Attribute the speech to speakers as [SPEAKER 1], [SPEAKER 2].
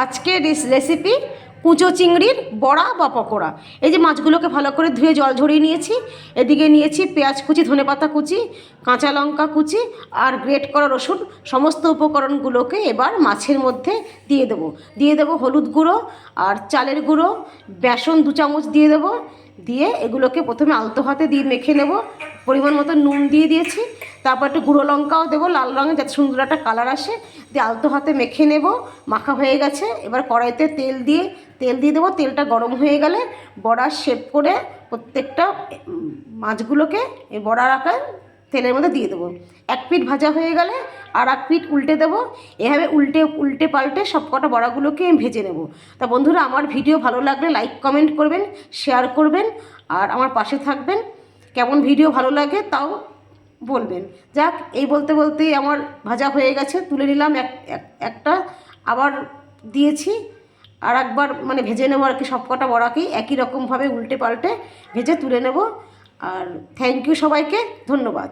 [SPEAKER 1] আজকের রেসিপি কুঁচো চিংড়ির বড়া বা পকোড়া। এই যে মাছগুলোকে ভালো করে ধুয়ে জল ঝরিয়ে নিয়েছি। এদিকে নিয়েছি পেঁয়াজ কুচি, ধনেপাতা কুচি, কাঁচা লঙ্কা কুচি আর গ্রেট করা রসুন। সমস্ত উপকরণগুলোকে এবার মাছের মধ্যে দিয়ে দেবো হলুদ গুঁড়ো আর চালের গুঁড়ো, বেসন 2 চামচ দিয়ে দেবো। দিয়ে এগুলোকে প্রথমে আলতো হাতে দিয়ে মেখে নেব। পরিমাণ মতো নুন দিয়ে দিয়েছি, তারপর একটু গুঁড়ো লঙ্কাও দেবো লাল রঙের, যাতে সুন্দর একটা কালার আসে। দিয়ে আলতো হাতে মেখে নেব। মাখা হয়ে গেছে, এবার কড়াইতে তেল দিয়ে দেবো। তেলটা গরম হয়ে গেলে বড়ার শেপ করে প্রত্যেকটা মাছগুলোকে এই বড়ার আকার তেলের মধ্যে দিয়ে দেবো। এক পিঠ ভাজা হয়ে গেলে আর এক পিঠ উল্টে দেবো। এভাবে উল্টে পাল্টে সব কটা বড়াগুলোকে ভেজে নেব। তা বন্ধুরা, আমার ভিডিও ভালো লাগলে লাইক কমেন্ট করবেন, শেয়ার করবেন আর আমার পাশে থাকবেন। কেমন ভিডিও ভালো লাগে তাও বলবেন। যাক, এই বলতে বলতেই আমার ভাজা হয়ে গেছে, তুলে নিলাম একটা। আবার দিয়েছি আর একবার, মানে ভেজে নেবো আর কি। সব কটা বড়াকেই একই রকমভাবে উল্টে পাল্টে ভেজে তুলে নেব। আর থ্যাংক ইউ সবাইকে, ধন্যবাদ।